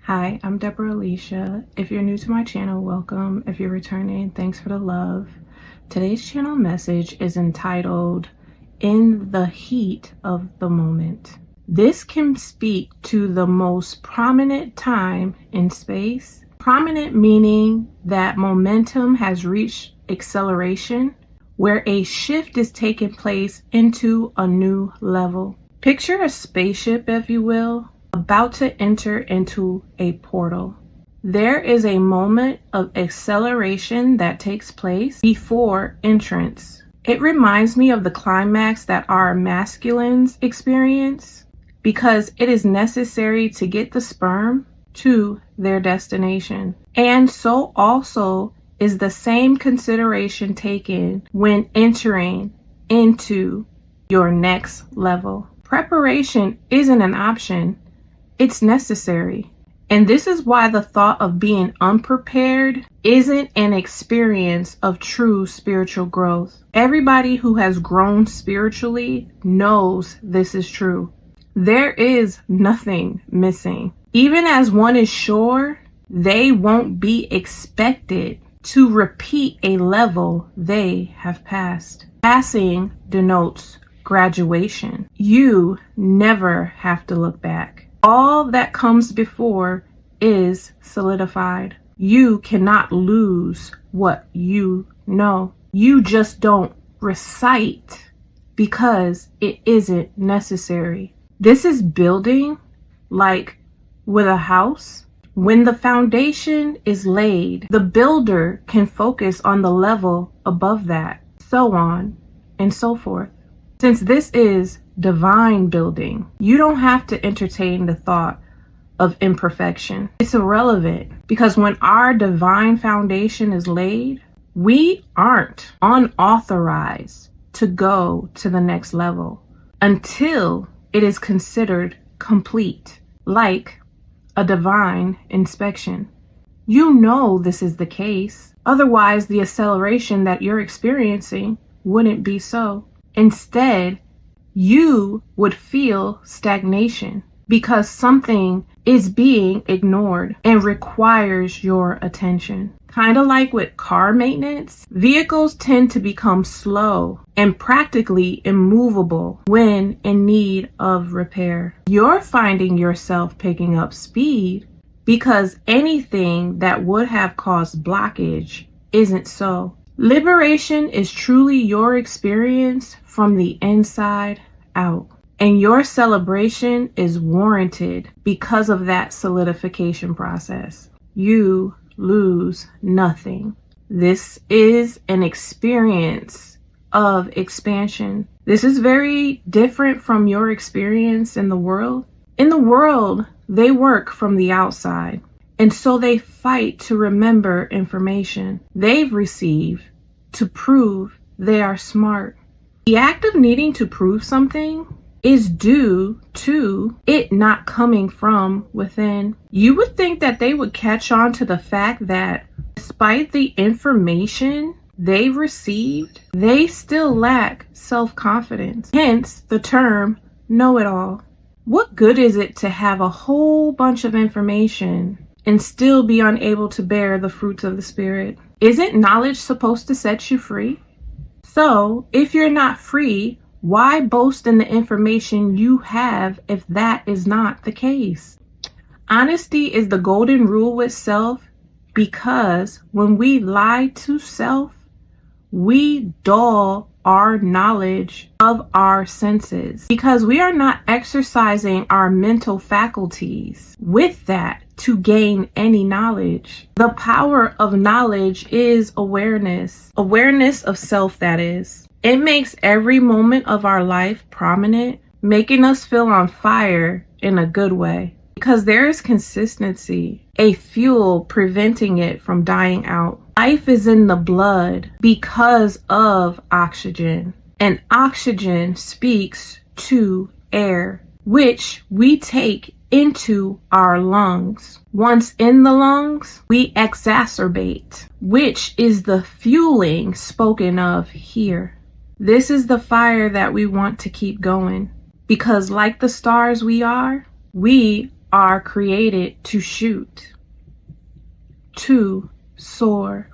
Hi, I'm Deborah Alicia. If you're new to my channel, welcome. If you're returning, thanks for the love. Today's channel message is entitled, In the Heat of the Moment. This can speak to the most prominent time in space. Prominent meaning that momentum has reached acceleration, where a shift is taking place into a new level. Picture a spaceship, if you will, about to enter into a portal. There is a moment of acceleration that takes place before entrance. It reminds me of the climax that our masculines experience because it is necessary to get the sperm to their destination. And so also is the same consideration taken when entering into your next level. Preparation isn't an option. It's necessary. And this is why the thought of being unprepared isn't an experience of true spiritual growth. Everybody who has grown spiritually knows this is true. There is nothing missing. Even as one is sure, they won't be expected to repeat a level they have passed. Passing denotes graduation. You never have to look back. All that comes before is solidified. You cannot lose what you know. You just don't recite because it isn't necessary. This is building like with a house. When the foundation is laid, the builder can focus on the level above that, so on and so forth. Since this is divine building, you don't have to entertain the thought of imperfection. It's irrelevant because when our divine foundation is laid, we aren't unauthorized to go to the next level until it is considered complete, like a divine inspection. You know this is the case. Otherwise, the acceleration that you're experiencing wouldn't be so. Instead, you would feel stagnation because something is being ignored and requires your attention. Kind of like with car maintenance, vehicles tend to become slow and practically immovable when in need of repair. You're finding yourself picking up speed because anything that would have caused blockage isn't so. Liberation is truly your experience from the inside out, and your celebration is warranted because of that solidification process. You lose nothing. This is an experience of expansion. This is very different from your experience in the world. In the world, they work from the outside. And so they fight to remember information they've received to prove they are smart. The act of needing to prove something is due to it not coming from within. You would think that they would catch on to the fact that despite the information they've received, they still lack self-confidence. Hence the term know-it-all. What good is it to have a whole bunch of information and still be unable to bear the fruits of the Spirit? Isn't knowledge supposed to set you free? So, if you're not free, why boast in the information you have if that is not the case? Honesty is the golden rule with self because when we lie to self, we dull our knowledge of our senses because we are not exercising our mental faculties with that to gain any knowledge. The power of knowledge is awareness of self, that is. It makes every moment of our life prominent, making us feel on fire in a good way because there is consistency, a fuel preventing it from dying out. Life is in the blood because of oxygen, and oxygen speaks to air, which we take into our lungs. Once in the lungs, we exacerbate, which is the fueling spoken of here. This is the fire that we want to keep going because like the stars we are are created to shoot, to soar.